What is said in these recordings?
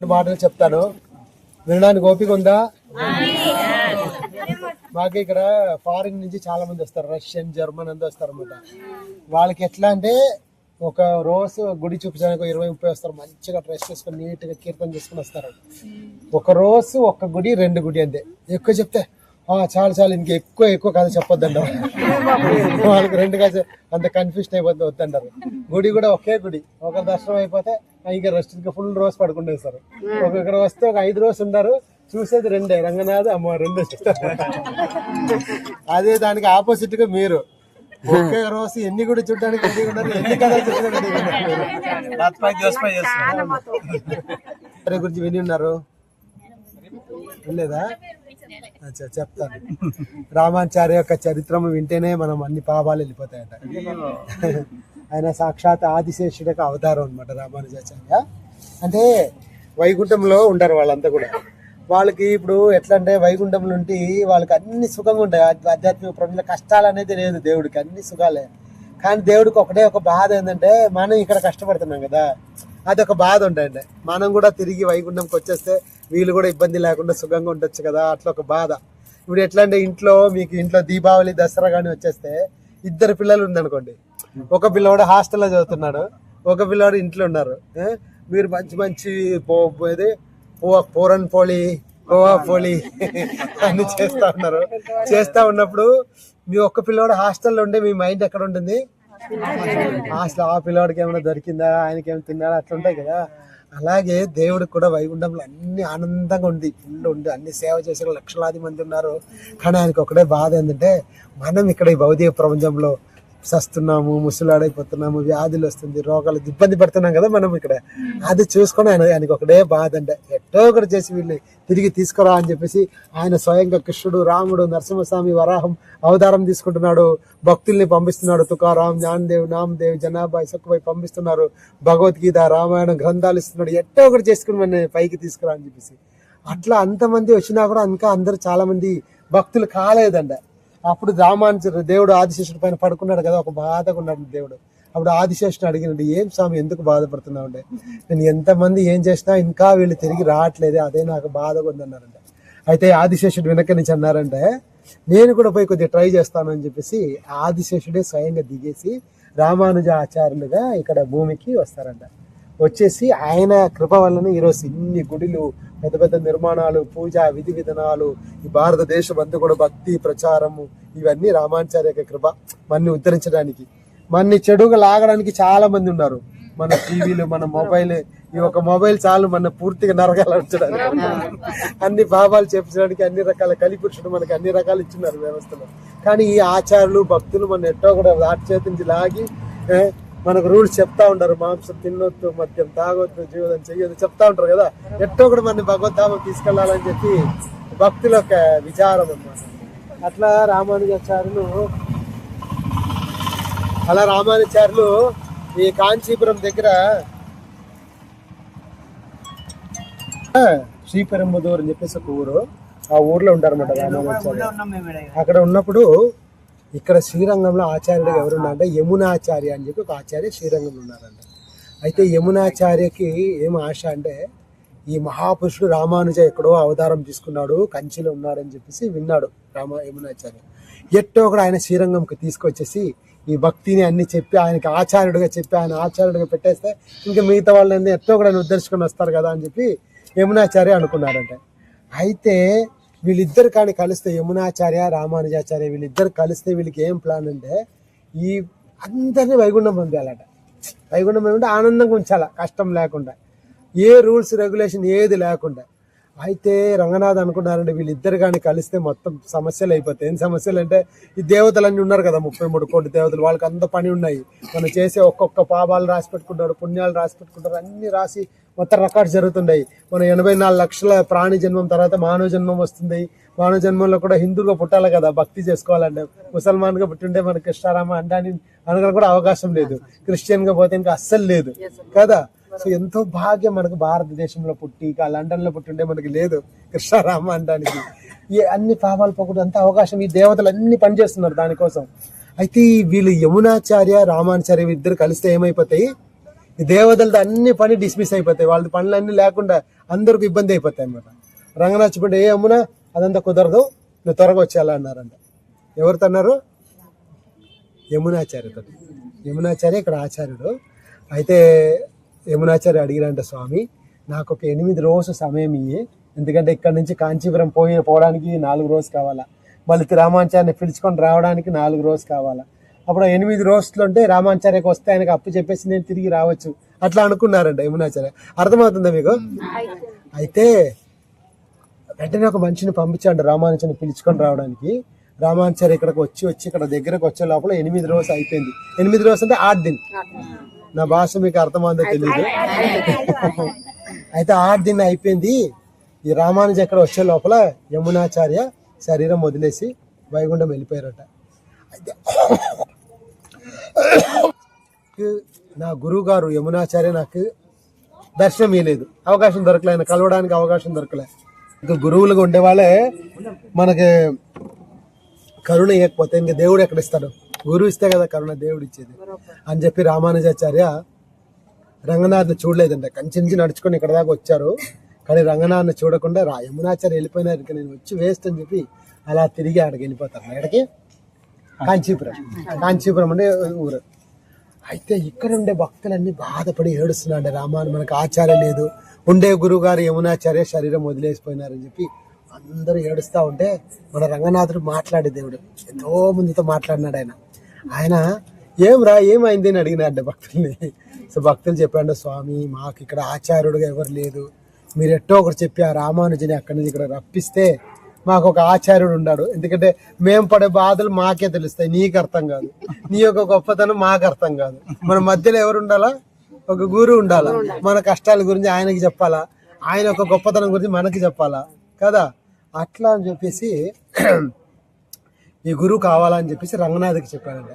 మాటలు చెప్తాను, వినడానికి ఓపిక ఉందా? మాకు ఇక్కడ ఫారిన్ నుంచి చాలా మంది వస్తారు, రష్యన్, జర్మన్ అంతా వస్తారు అనమాట. వాళ్ళకి ఎట్లా అంటే ఒక రోజు గుడి చూపించడానికి 20-30 వస్తారు, మంచిగా డ్రెస్ చేసుకుని నీట్ గా కీర్తన చేసుకుని వస్తారు. ఒక రోజు ఒక్క గుడి 2 గుడి అంతే. ఎక్కువ చెప్తే చాలు చాలు ఇంక ఎక్కువ కథ చెప్పొద్దంటారు. వాళ్ళకి 2 కాదు అంత కన్ఫ్యూజన్ అయిపోతుంది, వద్దంటారు. గుడి కూడా ఒకే గుడి, ఒక దర్శనం అయిపోతే ఇంకా రెస్ట్ ఇంకా ఫుల్ రోజు పడుకుంటేస్తారు. ఇక్కడ వస్తే ఒక 5 రోజులు ఉన్నారు, చూసేది 2 రంగనాథ అమ్మవారు 2 వచ్చేస్తారు. అదే దానికి ఆపోజిట్ గా మీరు ఒకే రోజు ఎన్ని గుడి చూడడానికి రెడీ ఉన్నారు, ఎన్ని కథలు చెప్పడానికి గురించి విని ఉన్నారు లేదా? చెప్తాను. రామాచార్య యొక్క చరిత్రము వింటేనే మనం అన్ని పాపాలు వెళ్ళిపోతాయట. ఆయన సాక్షాత్ ఆదిశేషుడి యొక్క అవతారం అనమాట రామానుజాచార్య. అంటే వైకుంఠంలో ఉంటారు వాళ్ళంతా కూడా. వాళ్ళకి ఇప్పుడు ఎట్లా అంటే వైకుంఠం నుండి వాళ్ళకి అన్ని సుఖంగా ఉంటాయి. ఆధ్యాత్మిక ప్రపంచంలో కష్టాలు అనేది లేదు దేవుడికి, అన్ని సుఖాలే. కానీ దేవుడికి ఒకటే ఒక బాధ ఏంటంటే మనం ఇక్కడ కష్టపడుతున్నాం కదా, అదొక బాధ ఉంటాయండి. మనం కూడా తిరిగి వైకుంఠంకి వచ్చేస్తే వీళ్ళు కూడా ఇబ్బంది లేకుండా సుఖంగా ఉండొచ్చు కదా, అట్లా ఒక బాధ. ఇప్పుడు ఎట్లా అంటే మీకు ఇంట్లో దీపావళి, దసరా కానీ వచ్చేస్తే 2 పిల్లలు ఉందనుకోండి, ఒక పిల్లవాడు హాస్టల్లో చదువుతున్నాడు, ఒక పిల్లవాడు ఇంట్లో ఉన్నారు. మీరు మంచి పూరన్ పోలి, కోవా పోలి అన్ని చేస్తా ఉన్నప్పుడు మీ ఒక్క పిల్లవాడు హాస్టల్లో ఉంటే మీ మైండ్ ఎక్కడ ఉంటుంది? హాస్టల్ ఆ పిల్లవాడికి ఏమైనా దొరికిందా, ఆయనకి ఏమైనా తిన్నాడా, అట్లా ఉంటాయి కదా. అలాగే దేవుడికి కూడా వైకుంఠంలో అన్ని ఆనందంగా ఉంది, ఫుల్ ఉంది, అన్ని సేవ చేసే లక్షలాది మంది ఉన్నారు. కానీ ఆయనకు ఒకటే బాధ ఏంటంటే మనం ఇక్కడ ఈ భౌతిక ప్రపంచంలో సస్తున్నాము, ముసలాడైపోతున్నాము, వ్యాధులు వస్తుంది, రోగాలు ఇబ్బంది పడుతున్నాం కదా మనం ఇక్కడ. అది చూసుకొని ఆయనకు ఒకటే బాధ అంటే ఎట్టో ఒకటి చేసి వీళ్ళని తిరిగి తీసుకురా అని చెప్పేసి ఆయన స్వయంగా కృష్ణుడు, రాముడు, నరసింహస్వామి వరాహం అవతారం తీసుకుంటున్నాడు, భక్తుల్ని పంపిస్తున్నాడు. తుకారాం, జ్ఞానదేవ్, నామదేవ్, జనాభాయ్, సక్కుబాయ్ పంపిస్తున్నారు. భగవద్గీత, రామాయణం గ్రంథాలు ఇస్తున్నాడు. ఎట్టో ఒకటి చేసుకుని మన పైకి తీసుకురా అని చెప్పేసి. అట్లా అంతమంది వచ్చినా కూడా ఇంకా అందరు చాలా మంది భక్తులు కాలేదండ. అప్పుడు దేవుడు ఆదిశేషుడి పైన పడుకున్నాడు కదా, ఒక బాధగా ఉన్నాడు దేవుడు. అప్పుడు ఆదిశేషుని అడిగినట్టు, ఏం స్వామి ఎందుకు బాధపడుతున్నావు అంటే, నేను ఎంతమంది ఏం చేసినా ఇంకా వీళ్ళు తిరిగి రావట్లేదే, అదే నాకు బాధగా ఉందన్నారంట. అయితే ఆదిశేషుడు వెనక నుంచి అన్నారంటే, నేను కూడా పోయి కొద్దిగా ట్రై చేస్తాను అని చెప్పేసి ఆదిశేషుడే స్వయంగా దిగేసి రామానుజ ఆచార్యులుగా ఇక్కడ భూమికి వస్తారంట. వచ్చేసి ఆయన కృప వలన ఈరోజు ఇన్ని గుడిలు, పెద్ద పెద్ద నిర్మాణాలు, పూజ విధి విధానాలు, ఈ భారతదేశం అంతా కూడా భక్తి ప్రచారము, ఇవన్నీ రామానుజాచార్య యొక్క కృప. మన్ని ఉద్ధరించడానికి, మన్ని చెడుగా లాగడానికి చాలా మంది ఉన్నారు. మన టీవీలు, మన మొబైల్, ఈ ఒక మొబైల్ చాలు మన పూర్తిగా నరకాలు ఉంచడానికి, అన్ని పాపాలు చేపించడానికి, అన్ని రకాల కలిపురుషుడు మనకి అన్ని రకాలు ఇచ్చిన్నారు వ్యవస్థలో. కానీ ఈ ఆచార్యులు, భక్తులు మన ఎట్టో కూడా వాటి చేతి నుంచి లాగి మనకు రూల్స్ చెప్తా ఉంటారు. మాంసం తినొద్దు, మద్యం తాగొద్దు, జీవితం చెయ్యొద్దు చెప్తా ఉంటారు కదా. ఎట్టో కూడా మన భగవద్ధామం తీసుకెళ్లాలని చెప్పి భక్తుల యొక్క విచారం అన్నమాట. అట్లా రామానుజాచార్యులు ఈ కాంచీపురం దగ్గర శ్రీపెరంబదూర్ అని చెప్పేసి ఒక ఊరు, ఆ ఊర్లో ఉంటారన్నమాట రామానుజాచార్య. అక్కడ ఉన్నప్పుడు ఇక్కడ శ్రీరంగంలో ఆచార్యుడు ఎవరున్నారంటే యమునాచార్య అని చెప్పి ఒక ఆచార్య శ్రీరంగంలో ఉన్నారంట. అయితే యమునాచార్యకి ఏం ఆశ అంటే, ఈ మహాపురుషుడు రామానుజ ఎక్కడో అవతారం తీసుకున్నాడు, కంచిలో ఉన్నాడని చెప్పేసి విన్నాడు యమునాచార్య. ఎట్టో కూడా ఆయన శ్రీరంగంకి తీసుకొచ్చేసి ఈ భక్తిని అన్ని చెప్పి ఆయనకి ఆచార్యుడిగా చెప్పి ఆయన ఆచార్యుడిగా పెట్టేస్తే ఇంకా మిగతా వాళ్ళని ఎట్టో కూడా ఉద్ధరించుకొని వస్తారు కదా అని చెప్పి యమునాచార్య అనుకున్నాడంట. అయితే వీళ్ళిద్దరు కానీ కలిస్తే, యమునాచార్య, రామానుజాచార్య వీళ్ళిద్దరు కలిస్తే వీళ్ళకి ఏం ప్లాన్ అంటే, ఈ అందరినీ వైకుంఠం పంపించాలట. వైకుంఠం ఏమంటే ఆనందంగా ఉంచాల, కష్టం లేకుండా, ఏ రూల్స్ రెగ్యులేషన్ ఏది లేకుండా. అయితే రంగనాథ్ అనుకున్నారంటే వీళ్ళిద్దరు కానీ కలిస్తే మొత్తం సమస్యలు అయిపోతాయి. ఏం సమస్యలు అంటే, ఈ దేవతలన్నీ ఉన్నారు కదా, 33 కోటి దేవతలు, వాళ్ళకి అంత పని ఉన్నాయి. మనం చేసే ఒక్కొక్క పాపాలు రాసి పెట్టుకుంటారు, పుణ్యాలు రాసి పెట్టుకుంటారు, అన్ని రాసి మొత్తం రికార్డ్స్ జరుగుతున్నాయి. మనం 84 లక్షల ప్రాణి జన్మం తర్వాత మానవ జన్మం వస్తుంది. మానవ జన్మంలో కూడా హిందూగా పుట్టాలి కదా, భక్తి చేసుకోవాలంటే. ముసల్మాన్గా పుట్టింటే మనకి కృష్ణారామ అనడానికి కూడా అవకాశం లేదు, క్రిస్టియన్గా పోతే ఇంకా అస్సలు లేదు కదా. సో ఎంతో భాగ్యం మనకు భారతదేశంలో పుట్టి, ఇక లండన్లో పుట్టింటే మనకి లేదు కృష్ణారామ అనడానికి. ఈ అన్ని పాపాలు పోకుండా అంత అవకాశం ఈ దేవతలు అన్ని పనిచేస్తున్నారు దానికోసం. అయితే వీళ్ళు యమునాచార్య, రామానుచార్య ఇద్దరు కలిస్తే ఏమైపోతాయి, ఈ దేవతలతో అన్ని పని డిస్మిస్ అయిపోతాయి, వాళ్ళ పనులన్నీ లేకుండా అందరికి ఇబ్బంది అయిపోతాయి అన్నమాట. రంగనాథ్ చెప్పండి, ఏ అమ్మునా అదంతా కుదరదు, నువ్వు త్వరగా వచ్చేయాలా అన్నారంట. ఎవరితో అన్నారు? యమునాచార్యతో. యమునాచార్య ఇక్కడ ఆచార్యుడు. అయితే యమునాచార్య అడిగిరంట, స్వామి నాకు ఒక 8 రోజులు సమయం ఇయ్యి, ఎందుకంటే ఇక్కడ నుంచి కాంచీపురం పోవడానికి 4 రోజులు కావాలా, మళ్ళీ రామాచార్యని పిలుచుకొని రావడానికి 4 రోజులు కావాలా. అప్పుడు 8 రోజులు ఉంటే రామాచార్యకి వస్తే ఆయనకు అప్పు చెప్పేసి నేను తిరిగి రావచ్చు, అట్లా అనుకున్నారంట యమునాచార్య. అర్థమవుతుందా మీకు? అయితే వెంటనే ఒక మనిషిని పంపించాడు రామానుజాన్ని పిలుచుకొని రావడానికి. రామానుచార్య ఇక్కడికి వచ్చి ఇక్కడ దగ్గరకు వచ్చే లోపల 8 రోజులు అయిపోయింది. 8 రోజులు అంటే 8 దిన్. నా భాష మీకు అర్థమైందో తెలియదు. అయితే 8 దిన్ అయిపోయింది. ఈ రామానుజ ఇక్కడ వచ్చే లోపల యమునాచార్య శరీరం వదిలేసి వైకుంఠం వెళ్ళిపోయారట. అయితే నా గురువు గారు యమునాచార్య నాకు దర్శనం ఇవ్వలేదు, అవకాశం దొరకలే, ఆయన కలవడానికి అవకాశం దొరకలే. ఇంకా గురువులుగా ఉండే వాళ్ళే మనకి కరుణ ఇవ్వకపోతే ఇంకా దేవుడు ఎక్కడ ఇస్తాడు? గురువు ఇస్తే కదా కరుణ దేవుడు ఇచ్చేది అని చెప్పి రామానుజాచార్య రంగనాథ్ని చూడలేదంట. కంచి నుంచి నడుచుకొని ఇక్కడ దాకా వచ్చారు, కానీ రంగనాథ్ని చూడకుండా యమునాచార్య వెళ్ళిపోయినారు, ఇంకా నేను వచ్చి వేస్ట్ అని చెప్పి అలా తిరిగి అక్కడికి వెళ్ళిపోతారు. ఎక్కడికి? కాంచీపురం. కాంచీపురం అంటే ఊరు. అయితే ఇక్కడ ఉండే భక్తులన్నీ బాధపడి ఏడుస్తున్నాడు, రామాను మనకు ఆచార్య లేదు, ఉండే గురువు గారు యమునాచార్య శరీరం వదిలేసిపోయినారని చెప్పి అందరూ ఏడుస్తూ ఉంటే మన రంగనాథుడు మాట్లాడే దేవుడు ఎంతో మందితో మాట్లాడినాడు. ఆయన ఏమైంది అని అడిగినాడు భక్తుల్ని. సో భక్తులు చెప్పాడు, స్వామి మాకు ఇక్కడ ఆచార్యుడుగా ఎవరు లేదు, మీరు ఎట్టో ఒకటి చెప్పి ఆ రామానుజని అక్కడి నుంచి ఇక్కడ రప్పిస్తే మాకు ఒక ఆచార్యుడు ఉన్నాడు, ఎందుకంటే మేము పడే బాధలు మాకే తెలుస్తాయి, నీకు అర్థం కాదు, నీ యొక్క గొప్పతనం మాకు అర్థం కాదు, మన మధ్యలో ఎవరు ఉండాలా? ఒక గురువు ఉండాలా, మన కష్టాల గురించి ఆయనకి చెప్పాలా, ఆయన ఒక గొప్పతనం గురించి మనకి చెప్పాలా కదా. అట్లా అని చెప్పేసి ఈ గురువు కావాలని చెప్పేసి రంగనాథ్కి చెప్పాడంట.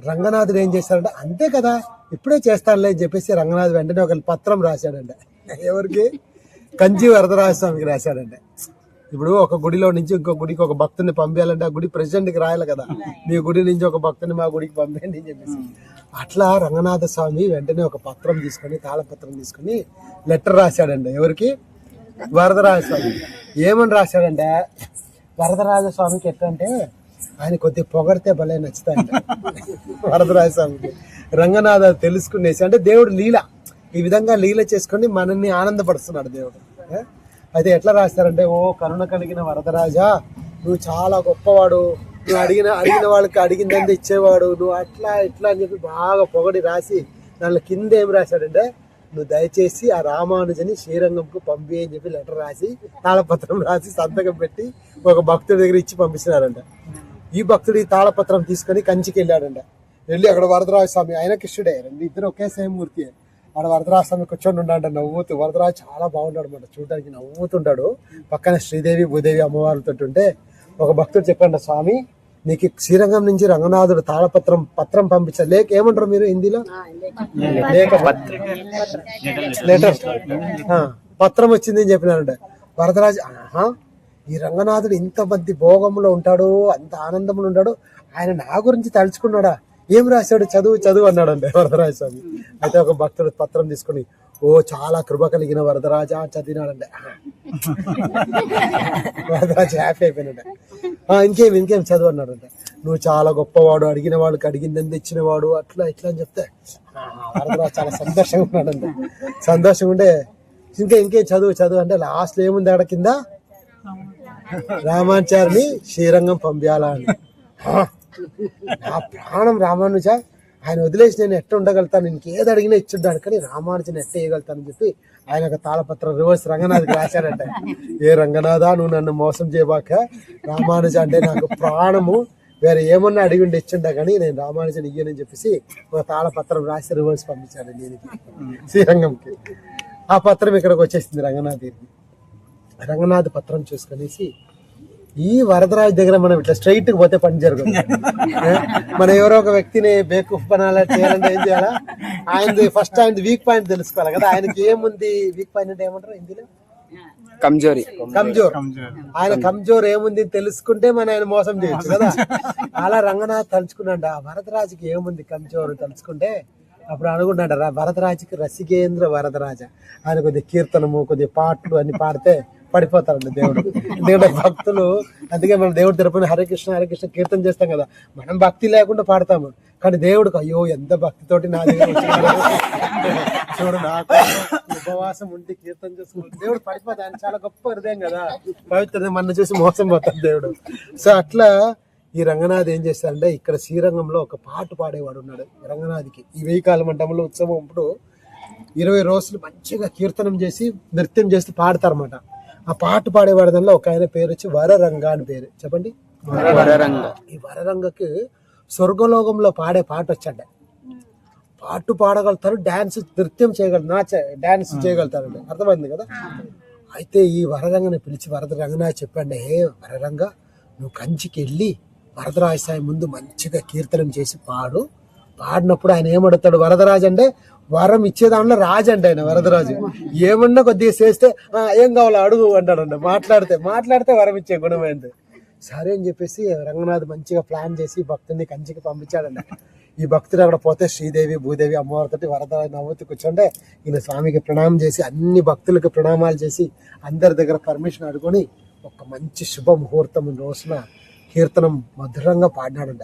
రంగనాథుడు ఏం చేశాడంటే, అంతే కదా ఇప్పుడే చేస్తానులే అని చెప్పేసి రంగనాథ్ వెంటనే ఒక పత్రం రాశాడంట. ఎవరికి? కంచి వరదరాజ స్వామికి రాశాడంట. ఇప్పుడు ఒక గుడిలో నుంచి ఇంకో గుడికి ఒక భక్తుని పంపించాలంటే ఆ గుడి ప్రెసిడెంట్కి రాయాలి కదా, మీ గుడి నుంచి ఒక భక్తుని మా గుడికి పంపేయండి అని చెప్పేసి. అట్లా రంగనాథ స్వామి వెంటనే ఒక పత్రం తీసుకొని, తాళపత్రం తీసుకొని లెటర్ రాశాడండి. ఎవరికి? వరదరాజ స్వామి. ఏమని రాశాడంటే, వరదరాజ స్వామికి ఎట్లంటే ఆయన కొద్దిగా పొగడితే భలే నచ్చుతాయంట వరదరాజ స్వామికి. రంగనాథ తెలుసుకునేసి, అంటే దేవుడు లీల, ఈ విధంగా లీల చేసుకొని మనల్ని ఆనందపడుతున్నాడు దేవుడు. అయితే ఎట్లా రాస్తారంటే, ఓ కరుణ కలిగిన వరదరాజా, నువ్వు చాలా గొప్పవాడు, నువ్వు అడిగిన వాళ్ళకి అడిగిందంతా ఇచ్చేవాడు, నువ్వు అట్లా ఇట్లా అని చెప్పి బాగా పొగడి రాసి దానిలో కింద ఏం రాశాడంటే, నువ్వు దయచేసి ఆ రామానుజని శ్రీరంగంకు పంపి అని చెప్పి లెటర్ రాసి తాళపత్రం రాసి సంతకం పెట్టి ఒక భక్తుడి దగ్గర ఇచ్చి పంపిస్తున్నారంట. ఈ భక్తుడు ఈ తాళపత్రం తీసుకొని కంచికి వెళ్ళాడంట. వెళ్ళి అక్కడ వరదరాజ స్వామి, ఆయన కృష్ణుడే, ఇద్దరు ఒకే సేమ్ మూర్తి. ఆడ వరదరాజ స్వామి కూర్చొని ఉన్నాడు నవ్వుతూ. వరదరాజు చాలా బాగున్నాడు అన్నమాట, చూడడానికి నవ్వుతుంటాడు. పక్కన శ్రీదేవి భూదేవి అమ్మవారితో ఉంటే ఒక భక్తుడు చెప్పండి, స్వామి నీకు శ్రీరంగం నుంచి రంగనాథుడు పత్రం పంపించారు. లేక ఏమంటారు మీరు హిందీలో? లెటర్, పత్రం వచ్చింది అని చెప్పినారంట. వరదరాజు, ఈ రంగనాథుడు ఇంతమంది భోగంలో ఉంటాడు, అంత ఆనందంలో ఉంటాడు, ఆయన నా గురించి తలుచుకున్నాడా, ఏం రాశాడు, చదువు అన్నాడండి వరదరాజ స్వామి. అయితే ఒక భక్తుడు పత్రం తీసుకుని, ఓ చాలా కృప కలిగిన వరదరాజా చదివినాడండి. వరదరాజు హ్యాపీ అయిపోయినాడు. ఇంకేం చదువు అన్నాడంట. నువ్వు చాలా గొప్పవాడు, అడిగిన వాళ్ళకి అడిగిందని తెచ్చినవాడు, అట్లా ఇట్లా అని చెప్తే వరదరాజు చాలా సంతోషంగా ఉన్నాడంట. సంతోషంగా ఉంటే ఇంకేం చదువు అంటే లాస్ట్ ఏముంది ఆడ కింద, రామాచార్యని శ్రీరంగం పంపించాలా అని. ఆ ప్రాణం రామానుజ, ఆయన వదిలేసి నేను ఎట్ట ఉండగలుగుతాను, ఇంకేది అడిగినా ఇచ్చుడ్డాను, కానీ రామానుజని ఎట్ట వేయగలుగుతానని చెప్పి ఆయన ఒక తాళపత్రం రివర్స్ రంగనాథ్కి రాశాడంట. ఏ రంగనాథ, నువ్వు నన్ను మోసం చేయబాక, రామానుజ అంటే నాకు ప్రాణము, వేరే ఏమన్నా అడిగి ఉండి ఇచ్చుండా కానీ నేను రామానుజని ఇయ్యనని చెప్పేసి ఒక తాళపత్రం రాసి రివర్స్ పంపించాడు దీనికి, శ్రీరంగంకి. ఆ పత్రం ఇక్కడికి వచ్చేసింది రంగనాథ్ పత్రం చూసుకునేసి, ఈ వరదరాజు దగ్గర మనం ఇట్లా స్ట్రైట్ గా పోతే పని జరుగుతుంది. మనం ఎవరో ఒక వ్యక్తిని బేకూఫ్ పనాలా చేయాలంటే ఏం చేయాలా, ఆయనది ఫస్ట్ ఆయన వీక్ పాయింట్ తెలుసుకోవాలి కదా. ఆయనకి ఏముంది వీక్ పాయింట్ అంటే ఏమంటారు హిందీలో? కమ్జోర్. ఆయన కమ్జోర్ ఏముంది తెలుసుకుంటే మనం ఆయన మోసం చేయొచ్చు కదా. అలా రంగనాథ్ తలుచుకున్నాడు, ఆ వరదరాజుకి ఏముంది కమ్జోర్ తలుచుకుంటే అప్పుడు అనుకుంటాడు వరదరాజుకి రసికేంద్ర వరదరాజ, ఆయన కొద్దిగా కీర్తనము కొద్దిగా పాటలు అన్ని పాడితే పడిపోతారండి దేవుడు. ఎందుకంటే భక్తులు, అందుకే మనం దేవుడు తిరుపతి హరే కృష్ణ హరే కృష్ణ కీర్తన చేస్తాం కదా, మనం భక్తి లేకుండా పాడతాము, కానీ దేవుడికి అయ్యో ఎంత భక్తితోటి నా దగ్గర వచ్చినాడు చూడు, నాకు ఉపవాసం ఉండి కీర్తన చేసుకుంటాడు, దేవుడు పడిపోతాడు. ఆయన చాలా గొప్ప హృదయం కదా, పవిత్ర, మన చూసి మోసం పోతాడు దేవుడు. సో అట్లా ఈ రంగనాథ్ ఏం చేస్తాడంటే, ఇక్కడ శ్రీరంగంలో ఒక పాట పాడేవాడు ఉన్నాడు రంగనాథ్కి. ఈ వెయ్యి కాల మండపంలో ఉత్సవం అప్పుడు 20 రోజులు మంచిగా కీర్తనం చేసి నృత్యం చేసి పాడతారన్నమాట. ఆ పాట పాడేవాడి దానిలో ఒక ఆయన పేరు వచ్చి వరరంగ అని పేరు. చెప్పండి, వరరంగ. ఈ వరరంగకి స్వర్గలోకంలో పాడే పాట వచ్చండి. పాట పాడగలుగుతారు, డాన్స్ నృత్యం చేయగలుగుతారు, డాన్స్ చేయగలుగుతారండి. అర్థమైంది కదా. అయితే ఈ వరరంగని పిలిచి వరదరంగనాథ్ చెప్పండి, హే వరరంగ, నువ్వు కంచికి వెళ్ళి వరదరాజసాయి ముందు మంచిగా కీర్తనం చేసి పాడు. పాడినప్పుడు ఆయన ఏమడుతాడు, వరదరాజు అంటే వరం ఇచ్చే దాంట్లో రాజు అంటే ఆయన వరదరాజు. ఏమన్నా కొద్దిగా చేస్తే ఏం కావాలో అడుగు అంటాడండి. మాట్లాడితే వరం ఇచ్చే గుణమైంది. సరే అని చెప్పేసి రంగనాథ్ మంచిగా ప్లాన్ చేసి భక్తుడిని కంచికి పంపించాడండి. ఈ భక్తుడు అక్కడ పోతే శ్రీదేవి భూదేవి అమ్మవారితోటి వరదరాజు నవ్వుతూ కూర్చుంటే ఈయన స్వామికి ప్రణామం చేసి అన్ని భక్తులకు ప్రణామాలు చేసి అందరి దగ్గర పర్మిషన్ అడుగుని ఒక మంచి శుభ ముహూర్తం రోజున కీర్తనం మధురంగా పాడినాడంట.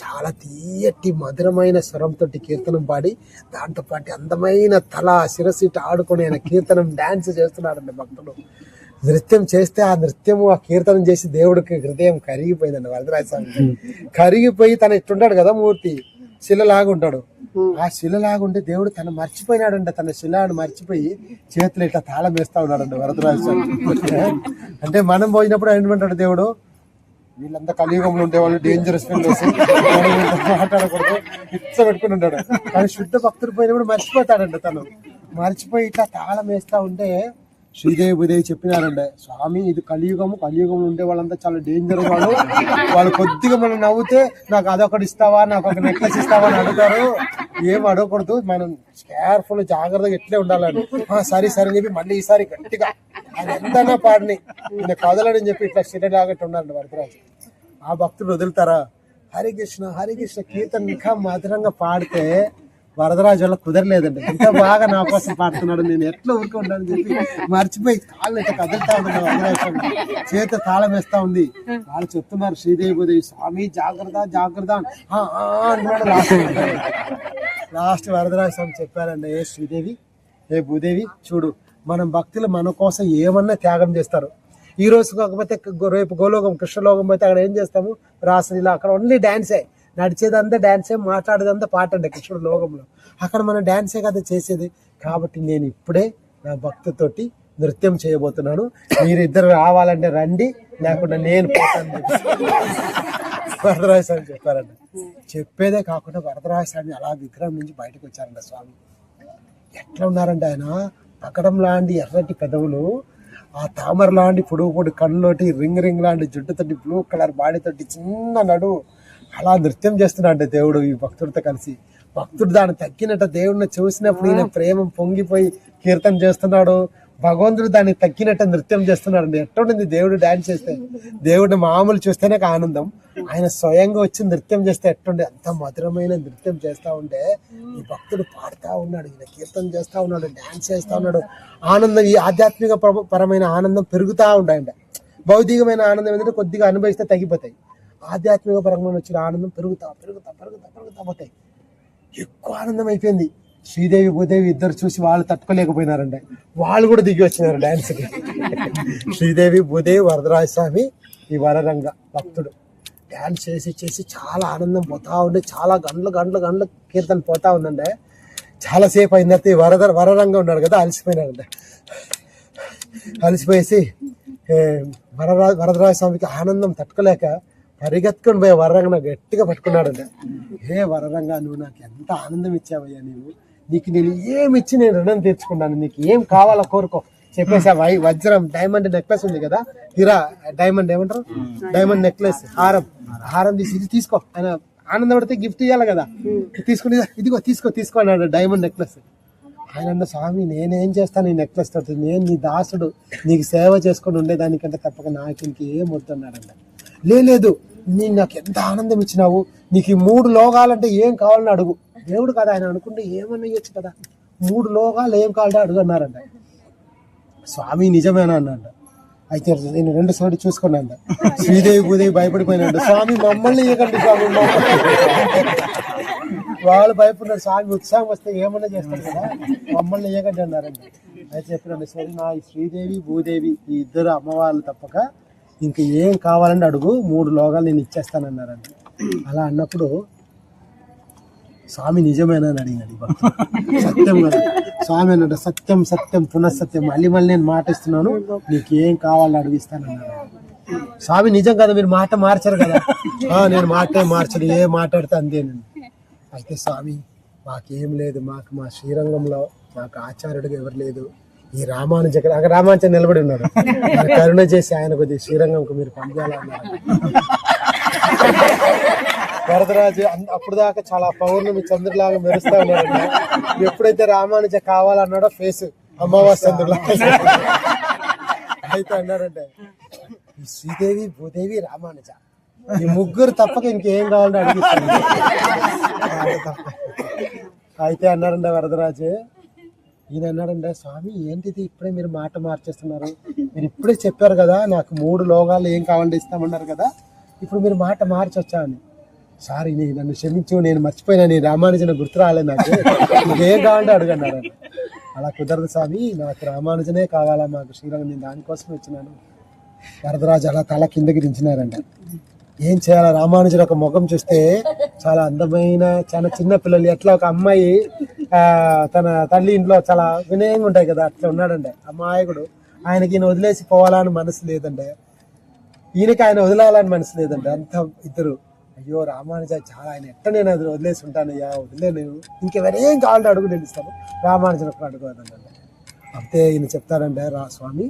చాలా తీయటి మధురమైన స్వరంతో కీర్తనం పాడి దాంతో పాటు అందమైన తల శిరసిట ఆడుకొని ఆయన కీర్తనం డాన్స్ చేస్తున్నాడండి. భక్తులు నృత్యం చేస్తే ఆ నృత్యము ఆ కీర్తనం చేసి దేవుడికి హృదయం కరిగిపోయిందండి. వరదరాజ స్వామి కరిగిపోయి తన ఇట్టుంటాడు కదా, మూర్తి శిలలాగా ఉంటాడు. ఆ శిలలాగుంటే దేవుడు తను మర్చిపోయినాడంట. తన శిలాను మర్చిపోయి చేతులు ఇట్లా తాళం వేస్తా ఉన్నాడండి వరదరాజ స్వామి. అంటే మనం పోయినప్పుడు ఏమంటాడు దేవుడు, వీళ్ళంతా కలియుగంలో ఉండేవాళ్ళు డేంజరస్ మాట్లాడకూడదు ఇచ్చ పెట్టుకుని ఉంటాడు. కానీ శుద్ధ భక్తులు పోయినప్పుడు మర్చిపోతాడంట. తను మర్చిపోయి ఇట్లా తాళం వేస్తా ఉంటే శ్రీదేవి భూదేవి చెప్పినారండి, స్వామి ఇది కలియుగంలో ఉండే వాళ్ళంతా చాలా డేంజర్ వాళ్ళు కొద్దిగా మనం నవ్వుతే నాకు అదొకటి ఇస్తావా, నాకు ఒక నెక్లెస్ ఇస్తావా అని అడుగుతారు. ఏం అడగకూడదు, మనం కేర్ఫుల్ జాగ్రత్తగా ఎట్లే ఉండాలని. సరే అని చెప్పి మళ్ళీ ఈసారి గట్టిగా ఆయన ఎంతైనా పాడిని ఈయన కదలని చెప్పి ఇట్లా శిలలాగట్టు ఉన్నారండి వరదరాజు. ఆ భక్తులు వదులుతారా? హరికృష్ణ కీర్తన ఇంకా మధురంగా పాడితే వరదరాజు వల్ల కుదరలేదండి. ఎంత బాగా నా కోసం పాడుతున్నాడు, నేను ఎట్లా ఊరుకుంటానని చెప్పి మర్చిపోయి కాళ్ళు ఇట్లా కదులుతా ఉన్నాడు. వరదరాజు చేత తాళం వేస్తా ఉంది. వాళ్ళు చెప్తున్నారు శ్రీదేవి భూదేవి, స్వామి జాగ్రత్త అంటున్నాడు. లాస్ట్ వరదరాజ స్వామి చెప్పారండి, ఏ శ్రీదేవి ఏ భూదేవి చూడు, మనం భక్తులు మన కోసం ఏమన్నా త్యాగం చేస్తారు. ఈ రోజు కాకపోతే రేపు గోలోకం కృష్ణలోకం పోతే అక్కడ ఏం చేస్తాము, రాసలీల, అక్కడ ఓన్లీ డాన్సే, నడిచేదంతా డాన్సే, మాట్లాడేదంతా పాట అండి కృష్ణుడు లోకంలో. అక్కడ మనం డాన్సే కదా చేసేది. కాబట్టి నేను ఇప్పుడే నా భక్తితోటి నృత్యం చేయబోతున్నాను, మీరిద్దరు రావాలంటే రండి, లేకుండా నేను పోతాను వరదరాజ స్వామి చెప్పారంట. చెప్పేదే కాకుండా వరదరాజ స్వామి అలా విగ్రహం నుంచి బయటకు వచ్చారంట. స్వామి ఎట్లా ఉన్నారంటే, ఆయన పకడం లాంటి ఎర్రటి పెదవులు, ఆ తామర లాంటి పొడుగు కళ్ళతోటి రింగ్ లాంటి జుట్టుతోటి బ్లూ కలర్ బాడీతోటి చిన్న నడువు, అలా నృత్యం చేస్తున్నాడు దేవుడు ఈ భక్తుడితో కలిసి. భక్తుడు దాన్ని తగ్గినట్టు దేవుడిని చూసినప్పుడు ఈయన ప్రేమ పొంగిపోయి కీర్తన చేస్తున్నాడు. భగవంతుడు దాన్ని తగ్గినట్టు నృత్యం చేస్తున్నాడు అండి. ఎట్టుంటుంది దేవుడు డాన్స్ చేస్తే, దేవుడిని మామూలు చూస్తేనే ఆనందం, ఆయన స్వయంగా వచ్చి నృత్యం చేస్తే ఎట్టుండే, అంత మధురమైన నృత్యం చేస్తూ ఉంటే ఈ భక్తుడు పాడుతూ ఉన్నాడు, ఈయన కీర్తన చేస్తూ ఉన్నాడు, డాన్స్ చేస్తూ ఉన్నాడు. ఆనందం, ఈ ఆధ్యాత్మిక పరమైన ఆనందం పెరుగుతూ ఉంటాయంట. భౌతికమైన ఆనందం ఏంటంటే కొద్దిగా అనుభవిస్తే తగ్గిపోతాయి. ఆధ్యాత్మిక పరమైన వచ్చిన ఆనందం పెరుగుతా పోతాయి. ఎక్కువ ఆనందం అయిపోయింది. శ్రీదేవి భూదేవి ఇద్దరు చూసి వాళ్ళు తట్టుకోలేకపోయినారండి. వాళ్ళు కూడా దిగి వచ్చినారు డాన్స్కి. శ్రీదేవి భూదేవి వరదరాజ స్వామి ఈ వరరంగ భక్తుడు డాన్స్ చేసి చాలా ఆనందం పోతా ఉండే, చాలా గంటలు కీర్తన పోతా ఉందండి. చాలాసేపు అయిన తర్వాత వరరంగ ఉన్నాడు కదా, అలసిపోయినాడండి. అలసిపోయేసి వరదరాజ స్వామికి ఆనందం తట్టుకోలేక పరిగెత్తుకొని పోయి వరరంగ గట్టిగా పట్టుకున్నాడండి. ఏ వరరంగ, నువ్వు నాకు ఎంత ఆనందం ఇచ్చావయ్యా, నీకు నేను ఏమి ఇచ్చి నేను రుణం తీర్చుకున్నాను, నీకు ఏం కావాలో కోరుకో చెప్పేసి ఆ వజ్రం డైమండ్ నెక్లెస్ ఉంది కదా, హీరా డైమండ్ ఏమంటారు, డైమండ్ నెక్లెస్ హారం తీసి ఇది తీసుకో, ఆయన ఆనందపడితే గిఫ్ట్ ఇవ్వాలి కదా, తీసుకుని ఇదిగో తీసుకో అన్నాడు డైమండ్ నెక్లెస్. ఆయన అన్న, స్వామి నేనేం చేస్తాను ఈ నెక్లెస్ తోటి, నేను నీ దాసుడు, నీకు సేవ చేసుకొని ఉండేదానికంటే తప్పక నాకు ఇంకేం వద్దన్నాడండి. లేదు, నేను నాకు ఎంత ఆనందం ఇచ్చినావు, నీకు ఈ 3 లోకాలంటే ఏం కావాలని అడుగు, దేవుడు కదా ఆయన అనుకుంటే ఏమన్నా ఇవ్వచ్చు కదా, 3 లోకాలు ఏం కావాలంటే అడుగన్నారంట. స్వామి నిజమేనా అన్నాడు. అయితే నేను 2 సార్లు చూసుకున్నాను. శ్రీదేవి భూదేవి భయపడిపోయినాడు. స్వామి మమ్మల్ని ఇవ్వకండి స్వామి, వాళ్ళు భయపడినారు. స్వామి ఉత్సాహం వస్తే ఏమన్నా చేస్తారు కదా, మమ్మల్ని ఇవ్వకండి అన్నారండి. అయితే చెప్పినాడు, సరే నా శ్రీదేవి భూదేవి ఈ 2 అమ్మవాళ్ళు తప్పక ఇంక ఏం కావాలని అడుగు, 3 లోకాలు నేను ఇచ్చేస్తానన్నారండి. అలా అన్నప్పుడు స్వామి నిజమేనా అని అడిగినాడు. సత్యం కదా స్వామి అన్నాడు. సత్యం సత్యం పునఃసత్యం, మళ్ళీ నేను మాట ఇస్తున్నాను, నీకు ఏం కావాలని అడిగిస్తానన్నాడు. స్వామి నిజం కదా, మీరు మాట మార్చారు కదా. నేను మాట మార్చను, ఏ మాట్లాడితే అంతేనండి. అయితే స్వామి మాకేం లేదు, మాకు మా శ్రీరంగంలో మాకు ఆచార్యుడిగా ఎవరు లేదు, ఈ రామానుజ అక్కడ రామానుజ నిలబడి ఉన్నాడు, కరుణ చేసి ఆయన కొద్దిగా శ్రీరంగంకు మీరు పంపించాలన్నారు. వరదరాజు అప్పుడు దాకా చాలా పౌర్ణమి చంద్రులాగా మెరుస్తా ఉన్నాడు. ఎప్పుడైతే రామానుజ కావాలన్నాడో ఫేస్ అమావాస్య చంద్రులాగా. అయితే అన్నారంటే ఈ శ్రీదేవి భూదేవి రామానుజ ఈ 3 తప్పక ఇంకేం కావాలని అడిగిస్తాను. అయితే అన్నారండి వరదరాజు, ఈయన అన్నాడంటే స్వామి ఏంటిది ఇప్పుడే మీరు మాట మార్చేస్తున్నారు, మీరు ఇప్పుడే చెప్పారు కదా నాకు 3 లోకాలు ఏం కావాలంటే ఇస్తామన్నారు కదా, ఇప్పుడు మీరు మాట మార్చొచ్చా అని. సారీ నన్ను క్షమించు, నేను మర్చిపోయినా, నీ రామానుజన గుర్తు రాలేదు, నాకు ఇంకేం కావాలంటే అడుగన్నారు. అలా కుదరదు స్వామి, నాకు రామానుజనే కావాలా, మాకు శ్రీరంగం, నేను దానికోసం వచ్చినాను. వరదరాజు అలా తల కిందకి దించినారంట. ఏం చేయాలి, రామానుజుడు ఒక ముఖం చూస్తే చాలా అందమైన, చాలా చిన్న పిల్లలు ఎట్లా ఒక అమ్మాయి తన తల్లి ఇంట్లో చాలా వినయంగా ఉంటాయి కదా, అట్లా ఉన్నాడండి అమాయకుడు. ఆయనకి ఈయన వదిలేసి పోవాలని మనసు లేదండి, ఈయనకి ఆయన వదిలాలని మనసు లేదండి. అంత ఇద్దరు అయ్యో రామానుజ చాలా ఆయన ఎట్ట నేను అది వదిలేసి ఉంటానయ్యా, వదిలేను, ఇంకెవరేం కావాలంటే అడుగు నిలుస్తాను, రామానుజుడు అడుగుదండి. అంతే ఈయన చెప్తారంటే స్వామి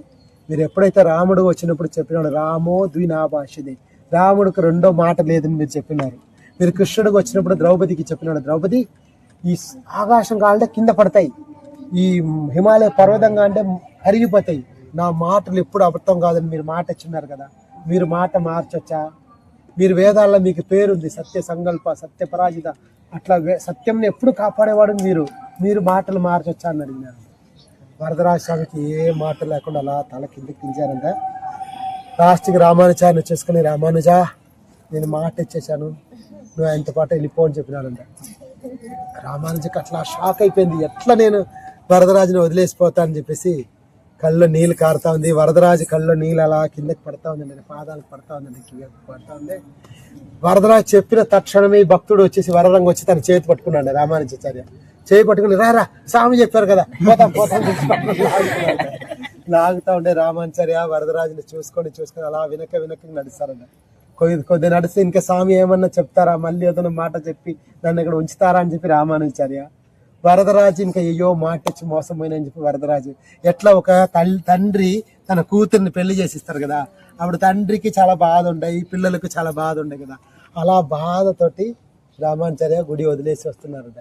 మీరు ఎప్పుడైతే రాముడు వచ్చినప్పుడు చెప్పినాడు రామో ద్వినాభాషిదే, రాముడికి 2వ మాట లేదని మీరు చెప్పినారు. మీరు కృష్ణుడికి వచ్చినప్పుడు ద్రౌపదికి చెప్పినాడు, ద్రౌపది ఈ ఆకాశం కావాలంటే కింద పడతాయి, ఈ హిమాలయ పర్వతంగా అంటే కరిగిపోతాయి, నా మాటలు ఎప్పుడు అబద్ధం కాదని మీరు మాట ఇచ్చినారు కదా, మీరు మాట మార్చొచ్చా, మీరు వేదాల్లో మీకు పేరుంది సత్య సంకల్ప సత్య పరాజిత, అట్లా సత్యంని ఎప్పుడు కాపాడేవాడు మీరు మాటలు మార్చొచ్చా అని అడిగినారు. వరదరాజ స్వామికి ఏ మాట లేకుండా అలా తల కిందకి దించారంట. లాస్ట్కి రామానుజాన్ని చేసుకుని, రామానుజా నేను మాట ఇచ్చేసాను, నువ్వు ఆయనతో పాటు వెళ్ళిపో అని చెప్పినాడంట. రామానుజకి అట్లా షాక్ అయిపోయింది, ఎట్లా నేను వరదరాజుని వదిలేసిపోతా అని చెప్పేసి కళ్ళు నీళ్ళు కారుతా ఉంది. వరదరాజు కళ్ళు నీళ్ళు అలా కిందకి పడతా ఉందండి, పాదాలకు పడతా ఉందండి, కిందకి పడతా ఉంది. వరదరాజు చెప్పిన తక్షణమే భక్తుడు వచ్చేసి వరరంగ వచ్చి తన చేతి పట్టుకున్నాడు. రామానుజాచార్య చేయి పట్టుకుని రా స్వామి చెప్పారు కదా పోతాం లాగుతా ఉండే రామానుజాచార్య వరదరాజుని చూసుకొని అలా వెనక నడుస్తారండి. కొద్ది నడిస్తే ఇంకా స్వామి ఏమన్నా చెప్తారా, మళ్ళీ ఏదైనా మాట చెప్పి నన్ను ఇక్కడ ఉంచుతారా అని చెప్పి రామానుజాచార్య. వరదరాజు ఇంకా అయ్యో మాట ఇచ్చి మోసపోయిన అని చెప్పి వరదరాజు ఎట్లా ఒక తండ్రి తన కూతుర్ని పెళ్లి చేసిస్తారు కదా, అప్పుడు తండ్రికి చాలా బాధ ఉంటాయి, పిల్లలకు చాలా బాధ ఉంటాయి కదా, అలా బాధతోటి రామానుజాచార్య గుడి వదిలేసి వస్తున్నారట.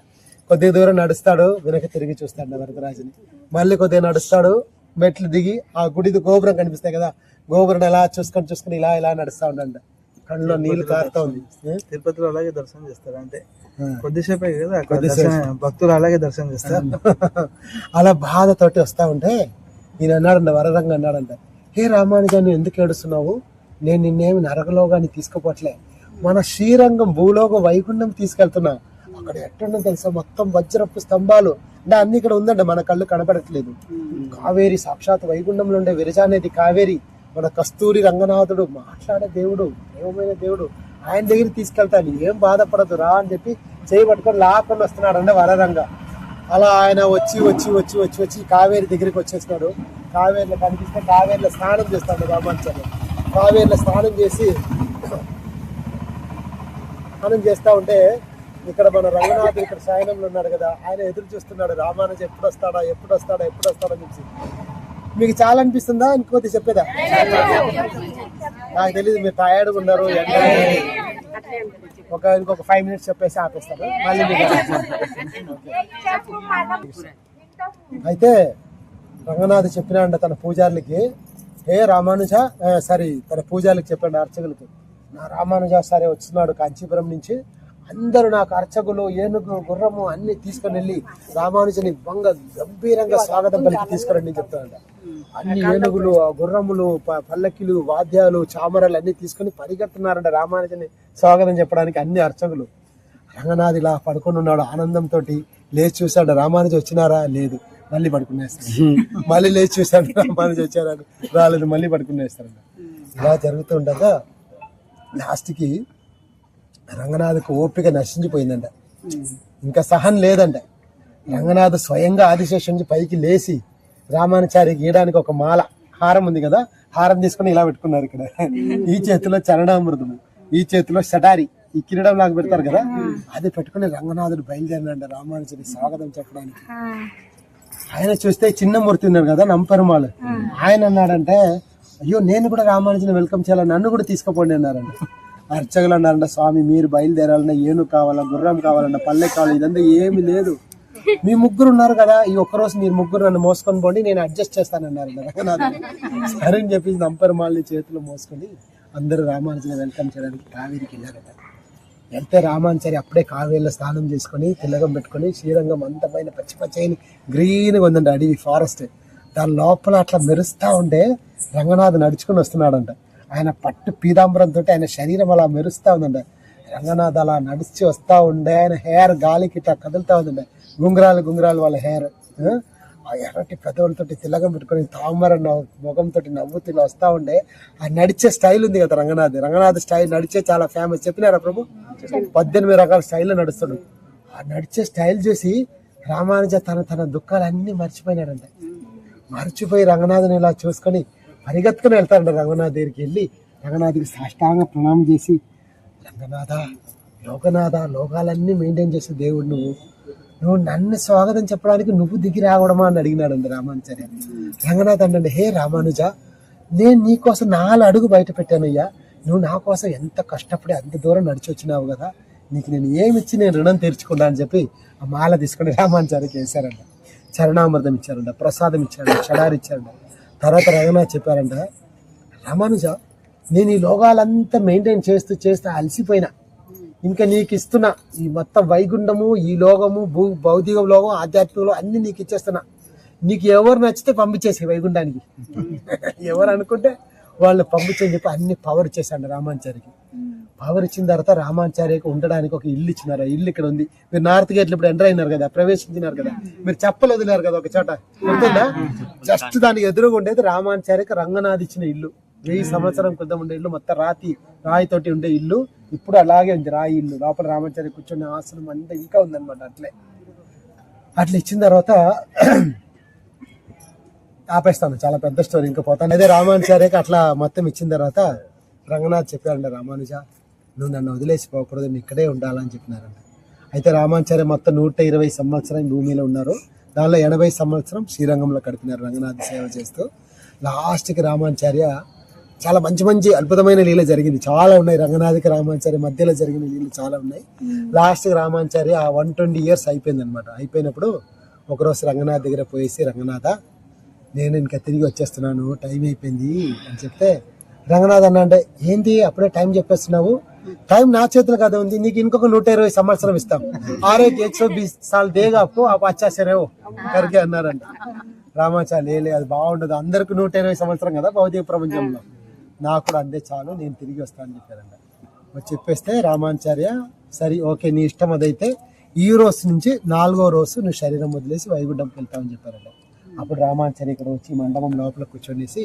కొద్ది దూరం నడుస్తాడు, వెనక తిరిగి చూస్తాడు వరదరాజుని, మళ్ళీ కొద్దిగా నడుస్తాడు, మెట్లు దిగి ఆ గుడిది గోపురం కనిపిస్తాయి కదా, గోపురం ఎలా చూసుకొని ఇలా నడుస్తా ఉండండి, కళ్ళలో నీళ్లు కారుతా ఉంది. తిరుపతిలో అలాగే దర్శనం చేస్తారు, అంటే కొద్దిసేపే కదా భక్తులు అలాగే దర్శనం చేస్తారు. అలా బాధతోటి వస్తా ఉంటే ఈయన అన్నాడంట, వరరంగ అన్నాడంట, హే రామానుజాన్ని ఎందుకు ఏడుస్తున్నావు, నేను నిన్నేమి నరకలోగాన్ని తీసుకుపోవట్లే, మన శ్రీరంగం భూలోకం వైకుంఠం తీసుకెళ్తున్నా, అక్కడ ఎట్టుండో తెలుసా మొత్తం వజ్రపు స్తంభాలు అంటే అన్ని ఇక్కడ ఉందండి, మన కళ్ళు కనపడట్లేదు. కావేరి సాక్షాత్ వైకుంఠంలో ఉండే విరజానేది కావేరి, మన కస్తూరి రంగనాథుడు మాట్లాడే దేవుడు, దేవమైన దేవుడు, ఆయన దగ్గరికి తీసుకెళ్తాను, ఏం బాధపడదు రా అని చెప్పి చేయి పట్టుకొని లాక్కొని వస్తున్నాడు అంటే వరరంగ. అలా ఆయన వచ్చి కావేరి దగ్గరికి వచ్చేసినాడు. కావేరిలో కనిపిస్తే కావేరిలో స్నానం చేస్తాడు రామానుజాచార్య. కావేరిలో స్నానం చేస్తా ఉంటే ఇక్కడ మన రంగనాథుడు ఇక్కడ సాయనంలో ఉన్నాడు కదా, ఆయన ఎదురు చూస్తున్నాడు, రామానుజ ఎప్పుడు వస్తాడా అని చెప్పి. మీకు చాలా అనిపిస్తుందా ఇంకోటి చెప్పేదా, నాకు తెలియదు, మీరు టయర్డ్గా ఉన్నారు, ఇంకొక 5 minutes చెప్పేసి ఆపేస్తాను మళ్ళీ. అయితే రంగనాథ్ చెప్పినాడు తన పూజారులకి, హే రామానుజ తన పూజారులకి చెప్పాడు అర్చకులకి, నా రామానుజ సరే వచ్చినాడు కాంచీపురం నుంచి, అందరూ నాకు అర్చకులు, ఏనుగు, గుర్రము అన్ని తీసుకొని వెళ్ళి రామానుజుని గంభీరంగా స్వాగతం పలికి తీసుకురండి అని చెప్తానంట. అన్ని ఏనుగులు, గుర్రములు, పల్లకిలు, వాద్యాలు, చామరాలు అన్ని తీసుకొని పరిగెడుతున్నారంట రామానుజుని స్వాగతం చెప్పడానికి అన్ని అర్చకులు. రంగనాథ్ ఇలా పడుకొని ఉన్నాడు ఆనందంతో. లేచి చూశాడు, రామానుజు వచ్చినారా? లేదు. మళ్ళీ పడుకునేస్తాడు. మళ్ళీ లేచి చూశాడు, రామానుజు వచ్చారా? రాలేదు. మళ్ళీ పడుకునేస్తాడు. ఇలా జరుగుతుండగా లాస్ట్కి రంగనాథ్కి ఓపిక నశించిపోయిందంట. ఇంకా సహనం లేదంట. రంగనాథ్ స్వయంగా ఆదిశేషం నుంచి పైకి లేచి రామానుచారికి గీయడానికి ఒక మాల, హారం ఉంది కదా, హారం తీసుకుని ఇలా పెట్టుకున్నారు. ఇక్కడ ఈ చేతిలో చరణామృతము, ఈ చేతిలో షటారి, ఈ కిరీటం లాగా పెడతారు కదా, అది పెట్టుకుని రంగనాథుడు బయలుదేరినంట రామానుజుని స్వాగతం చెప్పడానికి. ఆయన చూస్తే చిన్న మూర్తి ఉన్నారు కదా, నంపెరుమాళ్, ఆయన అన్నాడంటే, అయ్యో నేను కూడా రామానుజుని వెల్కమ్ చేయాలని, నన్ను కూడా తీసుకుపోండి అన్నారంట. అర్చకులు అన్నారంట, స్వామి మీరు బయలుదేరాలన్నా, ఏనుగు కావాలా, గుర్రం కావాలన్నా, పల్లె కావాలి, ఇదంతా ఏమి లేదు, మీ ముగ్గురు ఉన్నారు కదా, ఈ ఒక్కరోజు మీరు ముగ్గురు నన్ను మోసుకొని పోండి, నేను అడ్జస్ట్ చేస్తానన్నారంట రంగనాథుడు. సరే అని చెప్పి నంపెరుమాళ్ళని చేతిలో మోసుకొని అందరూ రామానుజుని వెల్కమ్ చేయడానికి కావేరికి వెళ్ళారట. వెళ్తే రామానుచారి అప్పుడే కావేరిలో స్నానం చేసుకొని తిలకం పెట్టుకొని శ్రీరంగం అంతమైన పచ్చిపచ్చని గ్రీన్గా ఉందంట అడవి, ఫారెస్ట్. దాని లోపల అట్లా మెరుస్తా ఉంటే రంగనాథ్ నడుచుకుని వస్తున్నాడంట. ఆయన పట్టు పీతాంబరంతో ఆయన శరీరం అలా మెరుస్తా ఉందంట. రంగనాథ్ అలా నడిచి వస్తా ఉండే, ఆయన హెయిర్ గాలికి ఇట్లా కదులుతా ఉందంట. గుంగురాలు వాళ్ళ హెయిర్, ఆ ఎర్రటి పెదవులతోటి తిలకం పెట్టుకొని తామర ముఖంతో నవ్వుతూ ఇలా వస్తా ఉండే. ఆ నడిచే స్టైల్ ఉంది కదా రంగనాథ్ స్టైల్ నడిచే చాలా ఫేమస్. చెప్పినారా ప్రభు? 18 రకాల స్టైల్లో నడుస్తాడు. ఆ నడిచే స్టైల్ చూసి రామానుజ తన దుఃఖాలన్నీ మర్చిపోయినాడంట. మర్చిపోయి రంగనాథుని ఇలా చూసుకొని పరిగెత్తుకుని వెళ్తాడంట. రంగనాథ్ దగ్గరికి వెళ్ళి రంగనాథ్కి సాష్టాంగ ప్రణామం చేసి, రంగనాథ, లోకనాథ, లోకాలన్నీ మెయింటైన్ చేసే దేవుడు నువ్వు నన్ను స్వాగతం చెప్పడానికి నువ్వు దిగి రావడమా అని అడిగినాడండి రామానుచార్య. రంగనాథ్ అంటే, హే రామానుజ, నేను నీకోసం 4 అడుగు బయట పెట్టానయ్యా, నువ్వు నా కోసం ఎంత కష్టపడి అంత దూరం నడిచి వచ్చినావు కదా, నీకు నేను ఏమిచ్చి నేను రుణం తీర్చుకున్నా అని చెప్పి ఆ మాల తీసుకొని రామానుచార్యకి వేశారంట. చరణామృతం ఇచ్చారంట, ప్రసాదం ఇచ్చారంట, షడారి ఇచ్చారంట. తర్వాత రంగనాథ్ చెప్పారంట, రామానుజ, నేను ఈ లోకాలంతా మెయింటైన్ చేస్తూ అలసిపోయినా, ఇంకా నీకు ఇస్తున్నా ఈ మొత్తం వైగుండము, ఈ లోకము, భౌతిక లోకం, ఆధ్యాత్మిక లోకం అన్ని నీకు ఇచ్చేస్తున్నా. నీకు ఎవరు నచ్చితే పంపించేసి వైగుండానికి, ఎవరు అనుకుంటే వాళ్ళు పంపించని చెప్పి అన్ని పవర్ ఇచ్చేసాడు రామానుచారికి. పవర్ ఇచ్చిన తర్వాత రామానుచారికి ఉండడానికి ఒక ఇల్లు ఇచ్చినారు. ఆ ఇల్లు ఇక్కడ ఉంది. మీరు నార్త్ గేట్లు ఇప్పుడు ఎంటర్ అయినారు కదా, ప్రవేశించినారు కదా, మీరు చెప్పలు వదిలేరు కదా ఒక చోట, గుర్తుందా? జస్ట్ దానికి ఎదురుగా ఉండేది రామానుచారికి రంగనాథ్ ఇచ్చిన ఇల్లు. 1000 సంవత్సరం క్రితం ఉండే ఇల్లు, మొత్తం రాయితోటి ఉండే ఇల్లు. ఇప్పుడు అలాగే ఉంది, రాయి ఇల్లు. లోపల రామాచార్య కూర్చునే ఆసనం అంతా ఇంకా ఉందన్నమాట. అట్లా ఇచ్చిన తర్వాత ఆపేస్తాను, చాలా పెద్ద స్టోరీ, ఇంకా పోతాను. అదే రామానుచార్యకి అట్లా మొత్తం ఇచ్చిన తర్వాత రంగనాథ్ చెప్పారంట, రామానుజ, నువ్వు నన్ను వదిలేసి పోకూడదు, నేను ఇక్కడే ఉండాలని చెప్పినారంట. అయితే రామానుచార్య మొత్తం 120 సంవత్సరం భూమిలో ఉన్నారు. దానిలో 80 సంవత్సరం శ్రీరంగంలో గడిపినారు రంగనాథ్ సేవ చేస్తూ. లాస్ట్కి రామానుచార్య చాలా మంచి అద్భుతమైన లీల జరిగింది, చాలా ఉన్నాయి. రంగనాథ్కి రామానుచార్య మధ్యలో జరిగిన లీలలు చాలా ఉన్నాయి. లాస్ట్కి రామానుచార్య 120 years అయిపోయింది అనమాట. అయిపోయినప్పుడు ఒకరోజు రంగనాథ్ దగ్గర పోయేసి, రంగనాథ, నేను ఇంకా తిరిగి వచ్చేస్తున్నాను, టైం అయిపోయింది అని చెప్తే, రంగనాథ్ అన్న అంటే, ఏంటి అప్పుడే టైం చెప్పేస్తున్నావు? టైం నా చేతులు కదా ఉంది, నీకు ఇంకొక 120 సంవత్సరం ఇస్తాం, 120 साल దేగా అప్పు ఆ పచ్చాసరేవో కరికే అన్నారంట. రామాచార్య లే, అది బాగుండదు, అందరికి 120 సంవత్సరం కదా భౌతిక ప్రపంచంలో, నాకు కూడా అందే చాలు, నేను తిరిగి వస్తానని చెప్పారంట. చెప్పేస్తే రామాచార్య, సరే ఓకే నీ ఇష్టం, అదైతే ఈ రోజు నుంచి 4వ రోజు నువ్వు శరీరం వదిలేసి వైకుంఠంకి వెళ్తావని చెప్పారంట. అప్పుడు రామాచార్య ఇక్కడ వచ్చి మండపం లోపల కూర్చొనేసి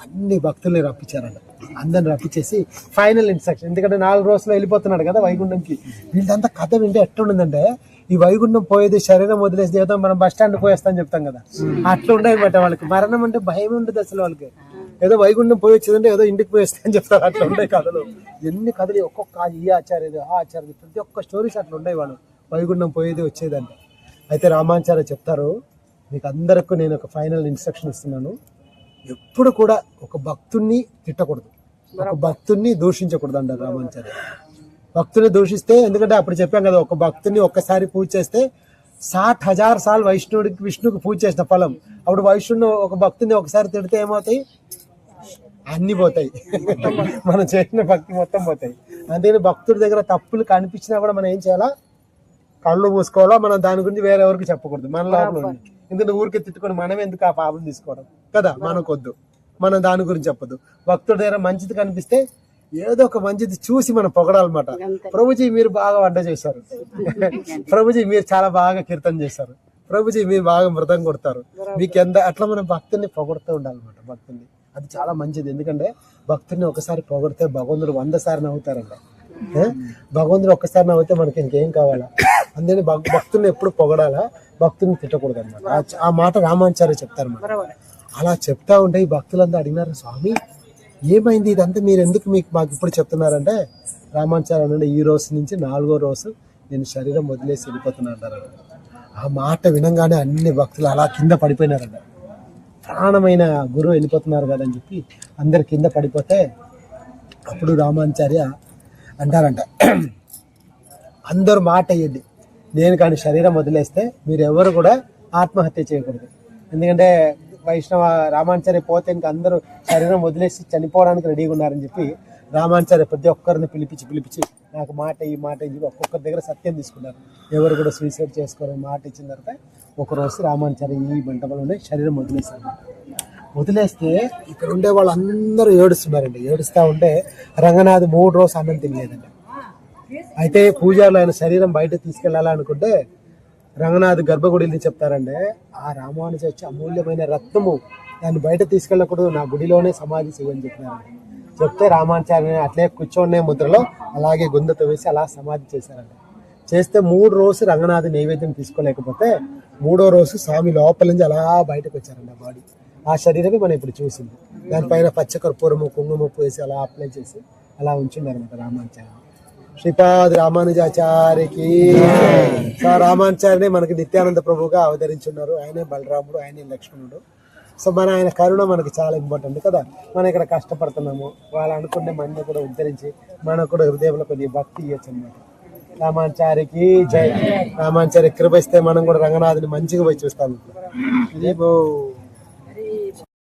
అన్ని భక్తుల్ని రప్పించారంట. అందరిని రప్పించేసి ఫైనల్ ఇన్స్ట్రక్షన్, ఎందుకంటే 4 రోజుల్లో వెళ్ళిపోతున్నాడు కదా వైకుంఠంకి. వీళ్ళంతా కథ వింటే ఎట్లుండిందంటే, ఈ వైకుంఠం పోయేది శరీరం వదిలేసి దేవతం మనం బస్ స్టాండ్ పోయేస్తామని చెప్తాం కదా, అట్లా ఉండేది బట్ట వాళ్ళకి. మరణం అంటే భయం ఉండదు అసలు వాళ్ళకి. ఏదో వైకుంఠం పోయి వచ్చేదంటే ఏదో ఇంటికి పోయేస్తా అని చెప్తారు. అట్లా ఉండే కథలు, ఎన్ని కథలు, ఒక్కొక్క ఈ ఆచార్యది ఆ ఆచార్యది, ప్రతి ఒక్క స్టోరీస్ అట్లా ఉండేవి వాళ్ళు, వైకుంఠం పోయేది వచ్చేదంటే. అయితే రామాచార్య చెప్తారు, మీకు అందరికీ నేను ఒక ఫైనల్ ఇన్స్ట్రక్షన్ ఇస్తున్నాను, ఎప్పుడు కూడా ఒక భక్తుణ్ణి తిట్టకూడదు, ఒక భక్తుణ్ణి దూషించకూడదు అంటారు రామాచార్య. భక్తుని దూషిస్తే, ఎందుకంటే అప్పుడు చెప్పాం కదా, ఒక భక్తుని ఒక్కసారి పూజ చేస్తే 60,000 సార్లు విష్ణుకి పూజ చేసిన ఫలం. అప్పుడు వైష్ణుడు ఒక భక్తుని ఒకసారి తిడితే ఏమవుతాయి? అన్ని పోతాయి. మనం చేసిన భక్తి మొత్తం పోతాయి. అందుకని భక్తుడి దగ్గర తప్పులు కనిపించినా కూడా మనం ఏం చేయాలా, కళ్ళు మూసుకోవాలా. మనం దాని గురించి వేరే ఎవరికి చెప్పకూడదు, మన లోపల ఉంది. ఎందుకంటే ఊరికి తిట్టుకొని మనం ఎందుకు ఆ పాపం తీసుకోవడం కదా, మనకొద్దు. మనం దాని గురించి చెప్పదు. భక్తుడి దగ్గర మంచిది కనిపిస్తే ఏదో ఒక మంచిది చూసి మనం పొగడాలన్నమాట. ప్రభుజీ మీరు బాగా వంట చేశారు, ప్రభుజీ మీరు చాలా బాగా కీర్తన చేశారు, ప్రభుజీ మీరు బాగా మృతం కొడతారు, మీకు ఎంత, అట్లా మనం భక్తుల్ని పొగడుతూ ఉండాలన్నమాట. భక్తుల్ని అది చాలా మంచిది. ఎందుకంటే భక్తుల్ని ఒకసారి పొగిడితే భగవంతుడు 100 సార్లు నవ్వుతారంట. భగవంతుడు ఒక్కసారి నవ్వుతే మనకి ఇంకేం కావాలా. అందుకని భక్తుల్ని ఎప్పుడు పొగడాలా, భక్తుల్ని తిట్టకూడదు అనమాట. ఆ మాట రామాచార్య చెప్తారు అన్నమాట. అలా చెప్తా ఉంటే ఈ భక్తులంతా అడిగినారు, స్వామి ఏమైంది ఇదంతా మీరు ఎందుకు మాకు ఇప్పుడు చెప్తున్నారంటే, రామాచార్య అంటే ఈ రోజు నుంచి 4వ రోజు నేను శరీరం వదిలేసి వెళ్ళిపోతున్నా అంటారంట. ఆ మాట వినంగానే అన్ని భక్తులు అలా కింద పడిపోయినారంట. ప్రాణమైన గురువు వెళ్ళిపోతున్నారు కదా అని చెప్పి అందరు కింద పడిపోతే అప్పుడు రామాచార్య అంటారంట, అందరూ మాట అయ్యండి, నేను కానీ శరీరం వదిలేస్తే మీరు ఎవరు కూడా ఆత్మహత్య చేయకూడదు. ఎందుకంటే వైష్ణవ రామాచార్య పోతే ఇంకా అందరూ శరీరం వదిలేసి చనిపోవడానికి రెడీగా ఉన్నారని చెప్పి రామాచార్య ప్రతి ఒక్కరిని పిలిపించి నాకు మాట ఈ మాట అని చెప్పి ఒక్కొక్కరి దగ్గర సత్యం తీసుకున్నారు. ఎవరు కూడా సూసైడ్ చేసుకోవాలని మాట ఇచ్చిన తర్వాత ఒకరోజు రామాచార్య ఈ మంటపంలోనే శరీరం వదిలేశారు. వదిలేస్తే ఇక్కడ ఉండే వాళ్ళందరూ ఏడుస్తున్నారండి. ఏడుస్తూ ఉంటే రంగనాథ్ 3 రోజులు అన్నం తినలేదండి. అయితే పూజారులు ఆయన శరీరం బయట తీసుకెళ్లాలనుకుంటే రంగనాథ్ గర్భగుడిని చెప్తారంటే, ఆ రామానుజ వచ్చి అమూల్యమైన రత్నము, దాన్ని బయట తీసుకెళ్ళకూడదు, నా గుడిలోనే సమాధి చేయని చెప్పినారండి. చెప్తే రామాచార్య అట్లే కూర్చోనే ముద్రలో అలాగే గుందతో వేసి అలా సమాధి చేశారంట. చేస్తే 3 రోజులు రంగనాథ్ నైవేద్యం తీసుకోలేకపోతే 3వ రోజు స్వామి లోపల నుంచి అలా బయటకు వచ్చారండి. ఆ బాడీ, ఆ శరీరమే మనం ఇప్పుడు చూసింది. దానిపైన పచ్చకర్పూరము కుంకుమప్పు వేసి అలా అప్లై చేసి అలా ఉంచున్నారన్నమాట రామాచార్య. శ్రీపాద్ రామానుజాచార్యకి. సో రామాచార్యనే మనకి నిత్యానంద ప్రభువుగా అవతరించున్నారు. ఆయనే బలరాముడు, ఆయనే లక్ష్మణుడు. సో ఆయన కరుణ మనకి చాలా ఇంపార్టెంట్ కదా. మనం ఇక్కడ కష్టపడుతున్నాము, వాళ్ళు అనుకునే మన కూడా ఉద్ధరించి మనకు కూడా హృదయంలో కొద్దిగా భక్తి ఇవ్వచ్చు అనమాట. రామాచార్యకి జై. రామాచార్య కృప ఇస్తే మనం కూడా రంగనాథుని మంచిగా పోయి చూస్తాం.